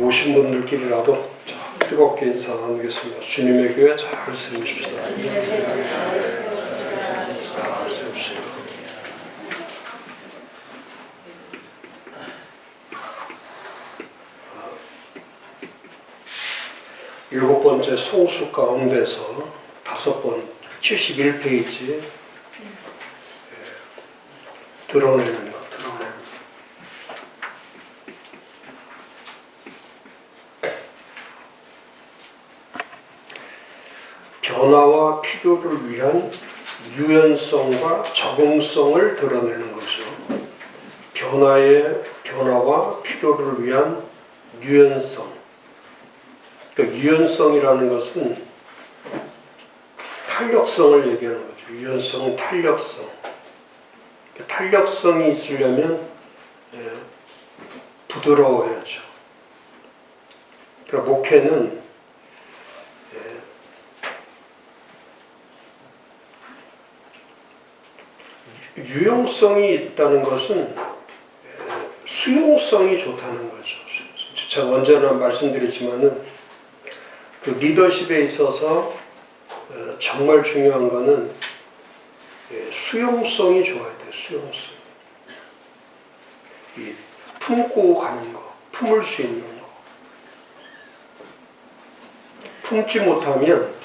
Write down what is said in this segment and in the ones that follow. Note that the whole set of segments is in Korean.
오신 분들끼리라도 뜨겁게 인사 나누겠습니다. 주님의 교회 잘 세우십시다. 잘 세우십시다. 일곱 번째 성수 가운데서 다섯 번 71페이지 드러내는 것. 변화와 필요를 위한 유연성과 적응성을 드러내는 거죠. 변화와 필요를 위한 유연성. 그러니까 유연성이라는 것은 탄력성을 얘기하는 거죠. 유연성은 탄력성. 탄력성이 있으려면 부드러워야죠. 그러니까 목회는 유용성이 있다는 것은 수용성이 좋다는 거죠. 제가 언제나 말씀드렸지만은 그 리더십에 있어서 정말 중요한 거는 수용성이 좋아야 돼요. 수용성. 이 품고 가는 거, 품을 수 있는 거. 품지 못하면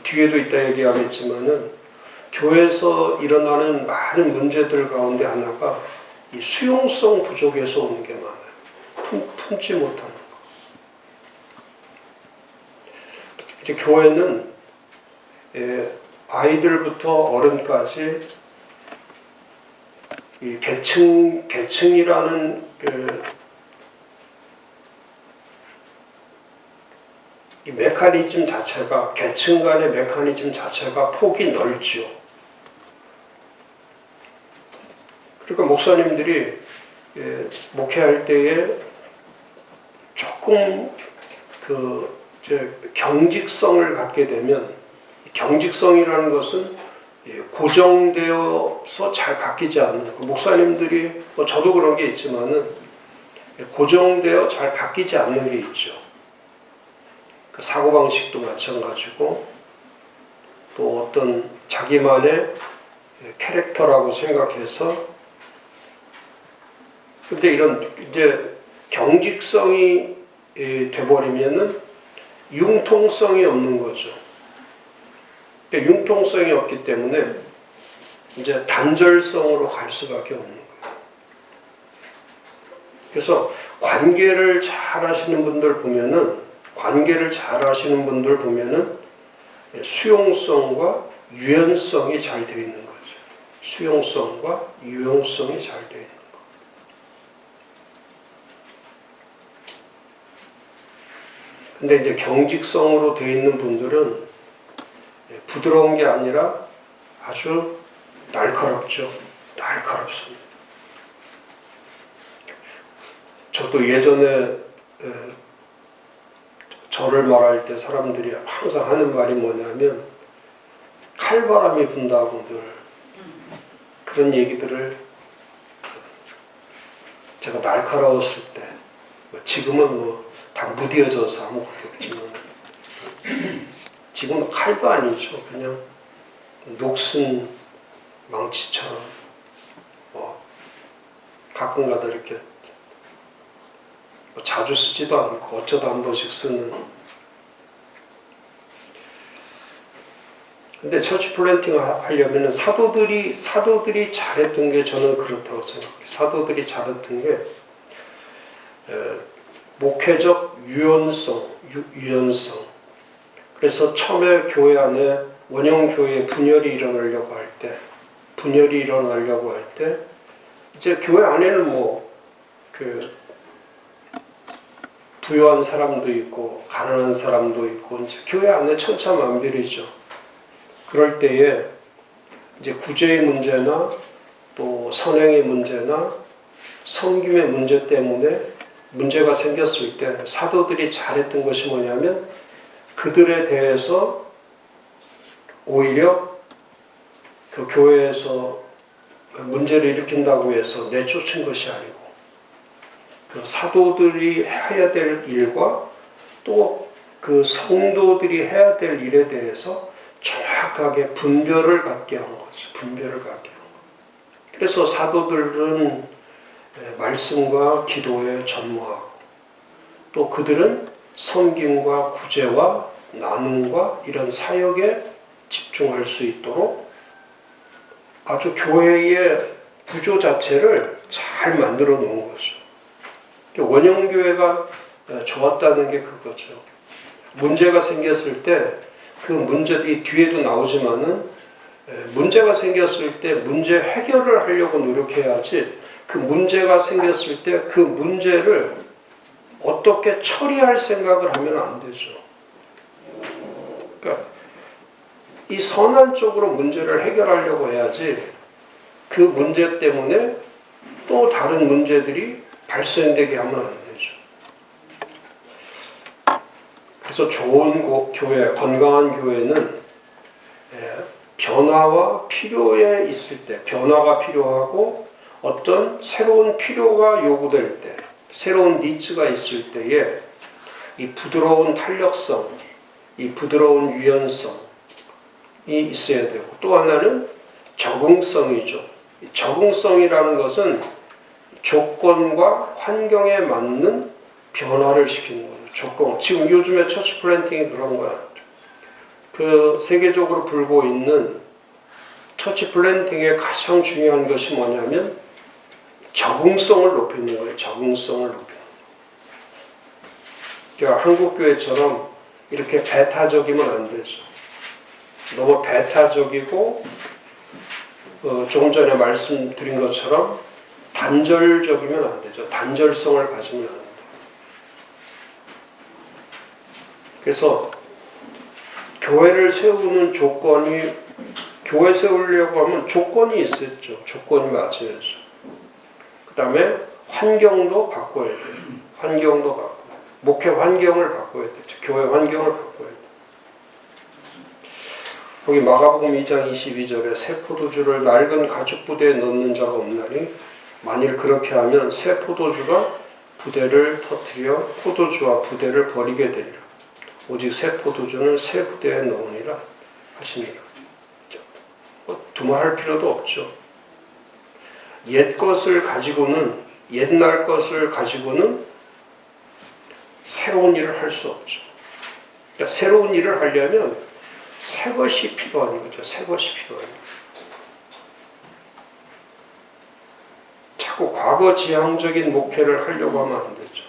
뒤에도 이따 얘기하겠지만은 교회에서 일어나는 많은 문제들 가운데 하나가 이 수용성 부족에서 오는 게 많아요. 품지 못하는 거. 이제 교회는 아이들부터 어른까지 이 계층이라는 이 메커니즘 자체가, 계층 간의 메커니즘 자체가 폭이 넓죠. 그러니까 목사님들이 목회할 때에 조금 경직성을 갖게 되면, 경직성이라는 것은 고정되어서 잘 바뀌지 않는 거. 목사님들이 저도 그런 게 있지만은 고정되어 잘 바뀌지 않는 게 있죠. 그 사고방식도 마찬가지고 또 어떤 자기만의 캐릭터라고 생각해서, 근데 이런 이제 경직성이 돼버리면은 융통성이 없는 거죠. 융통성이 없기 때문에 이제 단절성으로 갈 수밖에 없는 거예요. 그래서 관계를 잘 하시는 분들 보면은 수용성과 유연성이 잘 되어 있는 거죠. 수용성과 유연성이 잘 되어 있는 거. 근데 이제 경직성으로 되어 있는 분들은 부드러운 게 아니라 아주 날카롭죠. 날카롭습니다. 저도 예전에 저를 말할 때 사람들이 항상 하는 말이 뭐냐면 칼바람이 분다고 늘 그런 얘기들을, 제가 날카로웠을 때, 지금은 다 무뎌져서 아무것도 없지만 지금은 칼도 아니죠. 그냥 녹슨 망치처럼 가끔가다 이렇게 자주 쓰지도 않고 어쩌다 한 번씩 쓰는. 근데 처치 플랜팅 하려면 사도들이 잘했던 게, 저는 그렇다고 생각해요. 사도들이 잘했던 게 목회적 유연성. 그래서 처음에 교회 안에 원형 교회에 분열이 일어나려고 할 때 이제 교회 안에는 부유한 사람도 있고 가난한 사람도 있고 이제 교회 안에 천차만별이죠. 그럴 때에 이제 구제의 문제나 또 선행의 문제나 섬김의 문제 때문에 문제가 생겼을 때 사도들이 잘했던 것이 뭐냐면 그들에 대해서 오히려 그 교회에서 문제를 일으킨다고 해서 내쫓은 것이 아니고 그 사도들이 해야 될 일과 또 그 성도들이 해야 될 일에 대해서 정확하게 분별을 갖게 한 거죠. 분별을 갖게 한 거. 그래서 사도들은 말씀과 기도에 전무하고 또 그들은 섬김과 구제와 나눔과 이런 사역에 집중할 수 있도록 아주 교회의 구조 자체를 잘 만들어 놓은 거죠. 원형교회가 좋았다는 게 그거죠. 문제가 생겼을 때 그 문제들이 뒤에도 나오지만은 문제가 생겼을 때 문제 해결을 하려고 노력해야지 그 문제가 생겼을 때 그 문제를 어떻게 처리할 생각을 하면 안 되죠. 그러니까 이 선한 쪽으로 문제를 해결하려고 해야지 그 문제 때문에 또 다른 문제들이 발생되게 하면 안 되죠. 그래서 좋은 교회, 건강한 교회는 변화와 필요에 있을 때, 변화가 필요하고 어떤 새로운 필요가 요구될 때, 새로운 니즈가 있을 때에 이 부드러운 탄력성, 이 부드러운 유연성이 있어야 되고 또 하나는 적응성이죠. 적응성이라는 것은 조건과 환경에 맞는 변화를 시키는 거예요. 조건. 지금 요즘에 처치 플랜팅이 그런 거야. 그 세계적으로 불고 있는 처치 플랜팅의 가장 중요한 것이 뭐냐면 적응성을 높이는 거예요. 적응성을 높이는 거예요. 그러니까 한국 교회처럼 이렇게 배타적이면 안 되죠. 너무 배타적이고 조금 전에 말씀드린 것처럼 단절적이면 안 되죠. 단절성을 가지면 안 돼요. 그래서 교회를 세우는 조건이, 교회 세우려고 하면 조건이 있었죠. 조건이 맞아야죠. 그 다음에 환경도 바꿔야 돼요. 환경도 바꿔요. 목회 환경을 바꿔야 되죠. 교회 환경을 바꿔야 돼요. 거기 마가복음 2장 22절에 새 포도주를 낡은 가죽 부대에 넣는 자가 없나니 만일 그렇게 하면 새 포도주가 부대를 터뜨려 포도주와 부대를 버리게 되리라. 오직 새 포도주는 새 부대에 넣으니라 하시니라. 두말할 필요도 없죠. 옛 것을 가지고는, 옛날 것을 가지고는 새로운 일을 할 수 없죠. 그러니까 새로운 일을 하려면 새 것이 필요한 거죠. 새 것이 필요한 거죠. 자꾸 과거지향적인 목회를 하려고 하면 안 되죠.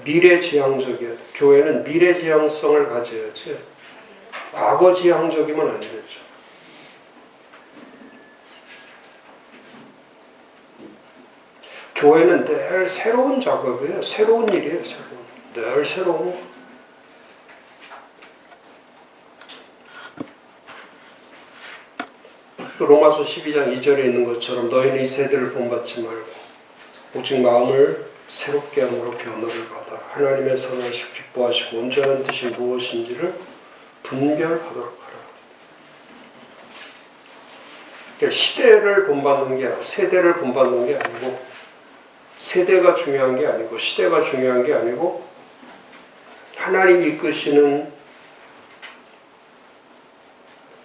미래지향적이어야 돼요. 교회는 미래지향성을 가져야지 과거지향적이면 안 되죠. 교회는 늘 새로운 작업이에요. 새로운 일이에요. 늘 새로운 거. 로마서 12장 2절에 있는 것처럼 너희는 이 세대를 본받지 말고 오직 마음을 새롭게 함으로 변화를 받아 하나님의 선하시고 기뻐하시고 온전한 뜻이 무엇인지를 분별하도록 하라. 그러니까 시대를 본받는 게 아니라 세대를 본받는 게 아니고 세대가 중요한 게 아니고 시대가 중요한 게 아니고 하나님이 이끄시는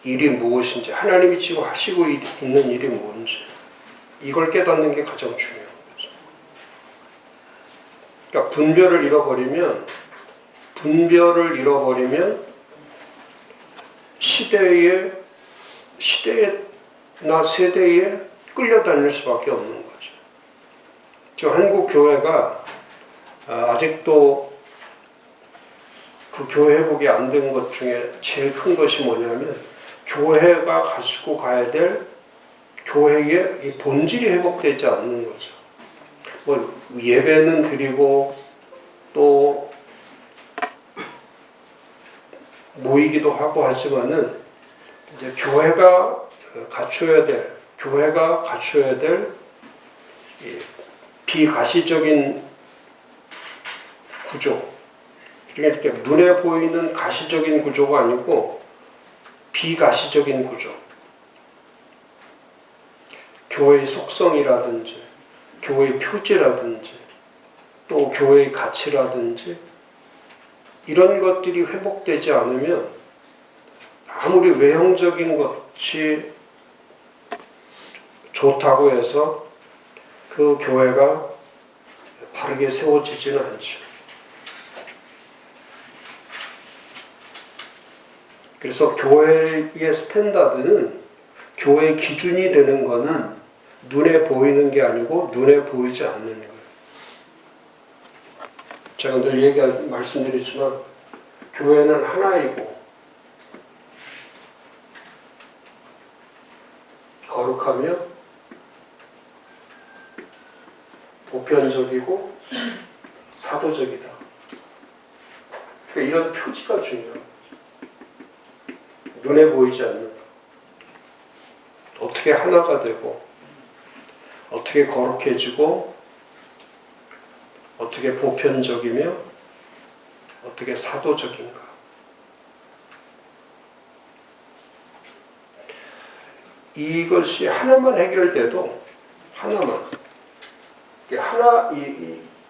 일이 무엇인지, 하나님이 지금 하시고 있는 일이 뭔지 이걸 깨닫는 게 가장 중요한 거죠. 그러니까 분별을 잃어버리면 시대나 세대에 끌려다닐 수밖에 없는 거죠. 지금 한국 교회가 아직도 그 교회 회복이 안 된 것 중에 제일 큰 것이 뭐냐면 교회가 가지고 가야 될 교회의 이 본질이 회복되지 않는 거죠. 뭐 예배는 드리고 또 모이기도 하고 하지만은 이제 교회가 갖춰야 될 비가시적인 구조, 이렇게 눈에 보이는 가시적인 구조가 아니고 비가시적인 구조. 교회의 속성이라든지 교회의 표지라든지 또 교회의 가치라든지 이런 것들이 회복되지 않으면 아무리 외형적인 것이 좋다고 해서 그 교회가 바르게 세워지지는 않죠. 그래서 교회의 스탠다드는, 교회의 기준이 되는 것은 눈에 보이는 게 아니고 눈에 보이지 않는 거예요. 제가 늘 말씀드리지만 교회는 하나이고 거룩하며 보편적이고 사도적이다. 그러니까 이런 표지가 중요해요. 눈에 보이지 않는, 어떻게 하나가 되고 어떻게 거룩해지고 어떻게 보편적이며 어떻게 사도적인가. 이것이 하나만 해결돼도,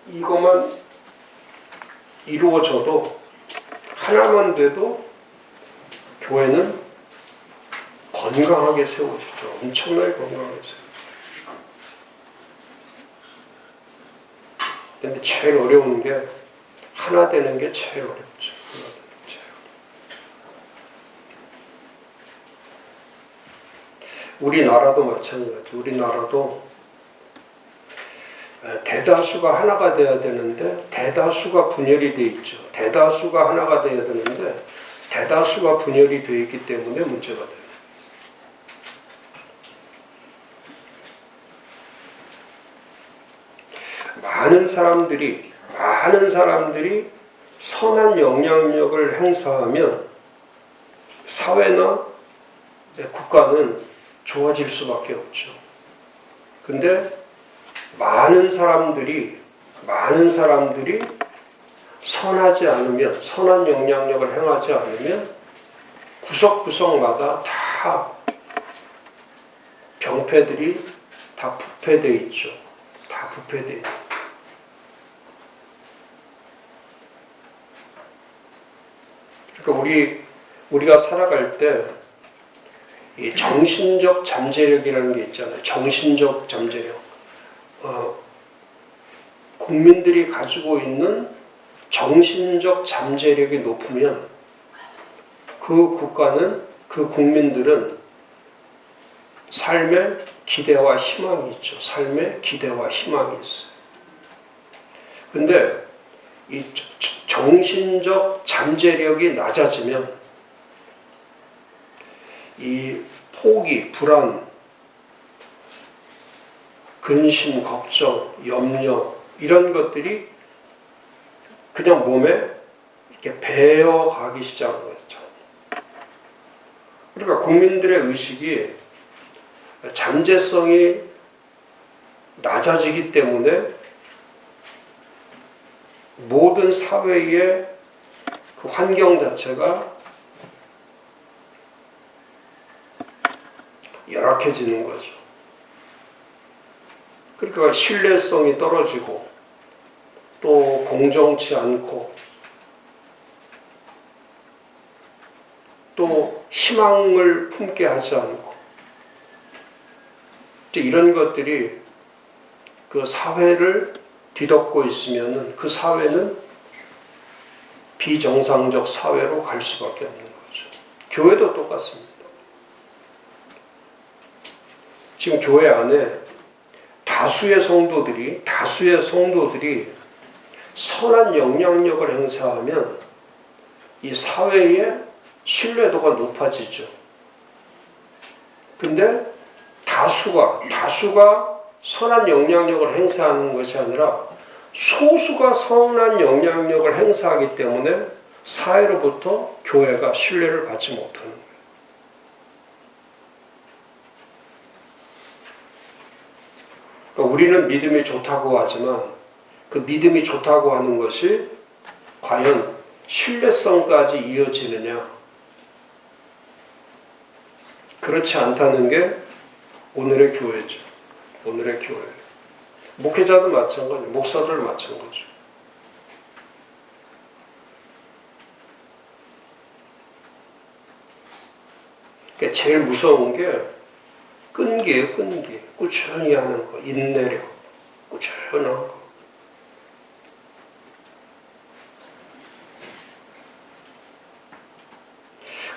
이것만 이루어져도, 하나만 돼도 교회는 건강하게 세워지죠. 엄청나게 건강하게 세워지죠. 근데 제일 어려운 게 하나 되는 게 제일 어렵죠. 우리나라도 마찬가지. 우리나라도 대다수가 하나가 돼야 되는데 대다수가 분열이 돼 있죠. 대다수가 하나가 돼야 되는데 대다수가 분열이 되어 있기 때문에 문제가 돼요. 많은 사람들이 선한 영향력을 행사하면 사회나 국가는 좋아질 수밖에 없죠. 근데 많은 사람들이 선하지 않으면, 선한 영향력을 행하지 않으면 구석구석마다 다 병폐들이 다 부패되어 있죠. 다 부패되어 있죠. 그러니까 우리가 살아갈 때 이 정신적 잠재력이라는 게 있잖아요. 정신적 잠재력. 국민들이 가지고 있는 정신적 잠재력이 높으면 그 국가는, 그 국민들은 삶에 기대와 희망이 있죠. 삶에 기대와 희망이 있어요. 근데 이 정신적 잠재력이 낮아지면 이 포기, 불안, 근심, 걱정, 염려 이런 것들이 그냥 몸에 이렇게 배어가기 시작하는 거죠. 그러니까 국민들의 의식이 잠재성이 낮아지기 때문에 모든 사회의 그 환경 자체가 열악해지는 거죠. 그러니까 신뢰성이 떨어지고 또 공정치 않고 또 희망을 품게 하지 않고 이런 것들이 그 사회를 뒤덮고 있으면 그 사회는 비정상적 사회로 갈 수밖에 없는 거죠. 교회도 똑같습니다. 지금 교회 안에 다수의 성도들이 선한 영향력을 행사하면 이 사회의 신뢰도가 높아지죠. 근데 다수가 선한 영향력을 행사하는 것이 아니라 소수가 선한 영향력을 행사하기 때문에 사회로부터 교회가 신뢰를 받지 못하는 거예요. 그러니까 우리는 믿음이 좋다고 하지만 그 믿음이 좋다고 하는 것이 과연 신뢰성까지 이어지느냐? 그렇지 않다는 게 오늘의 교회죠. 오늘의 교회. 목회자도 마찬가지, 목사들 마찬가지. 그러니까 제일 무서운 게 끈기예요, 끈기. 꾸준히 하는 거, 인내력, 꾸준한 거.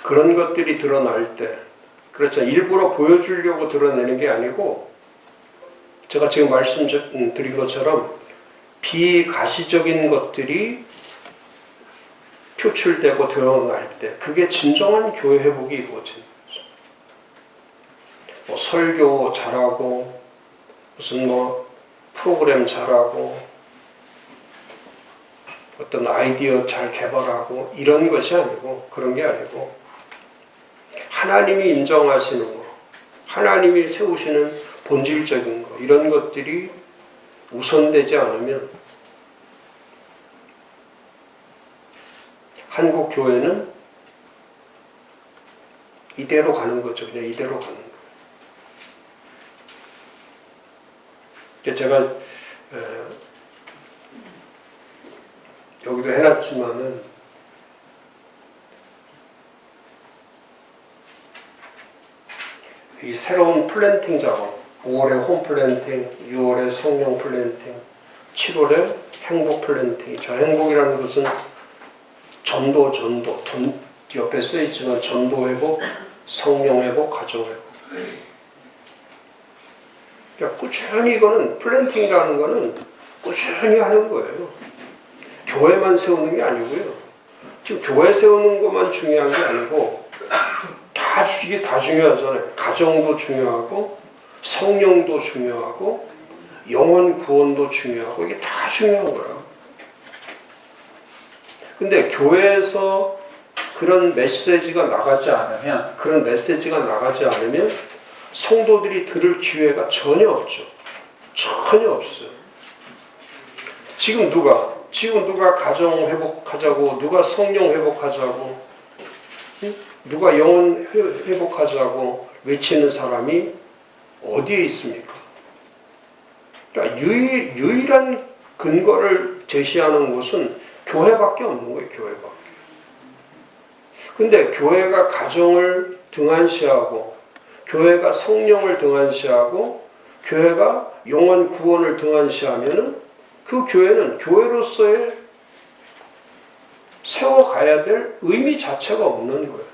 그런 것들이 드러날 때, 그렇죠. 일부러 보여주려고 드러내는 게 아니고, 제가 지금 말씀드린 것처럼 비가시적인 것들이 표출되고 드러날 때, 그게 진정한 교회 회복이 이루어지는 거죠. 뭐 설교 잘하고, 무슨 뭐 프로그램 잘하고, 어떤 아이디어 잘 개발하고, 이런 것이 아니고, 그런 게 아니고, 하나님이 인정하시는 거, 하나님이 세우시는 본질적인 거, 이런 것들이 우선되지 않으면 한국 교회는 이대로 가는 거죠. 그냥 이대로 가는 거예요. 제가 여기도 해놨지만은 이 새로운 플랜팅 작업, 5월에 홈 플랜팅, 6월에 성령 플랜팅, 7월에 행복 플랜팅. 저 행복이라는 것은 전도, 옆에 써있지만 전도 회복, 성령 회복, 가정 회복. 그러니까 꾸준히 이거는 플랜팅이라는 거는 꾸준히 하는 거예요. 교회만 세우는 게 아니고요. 지금 교회 세우는 것만 중요한 게 아니고 이게 다 중요하잖아요. 가정도 중요하고 성령도 중요하고 영혼 구원도 중요하고 이게 다 중요한 거예요. 근데 교회에서 그런 메시지가 나가지 않으면 성도들이 들을 기회가 전혀 없죠. 전혀 없어요. 지금 누가 가정 회복하자고, 누가 성령 회복하자고, 누가 영혼 회복하자고 외치는 사람이 어디에 있습니까? 그러니까 유일한 근거를 제시하는 곳은 교회밖에 없는 거예요. 교회밖에. 근데 교회가 가정을 등한시하고, 교회가 성령을 등한시하고, 교회가 영혼 구원을 등한시하면은 그 교회는 교회로서의 세워가야 될 의미 자체가 없는 거예요.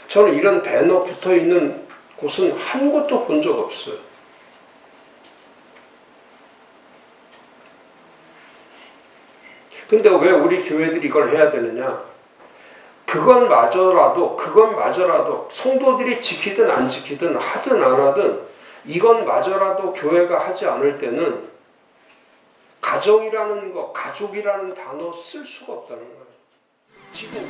저는 이런 배너 붙어 있는 곳은 한 곳도 본 적 없어요. 근데 왜 우리 교회들이 이걸 해야 되느냐? 그건 마저라도 성도들이 지키든 안 지키든 하든 안 하든 이건 마저라도 교회가 하지 않을 때는 가정이라는 거, 가족이라는 단어 쓸 수가 없다는 거예요. 지금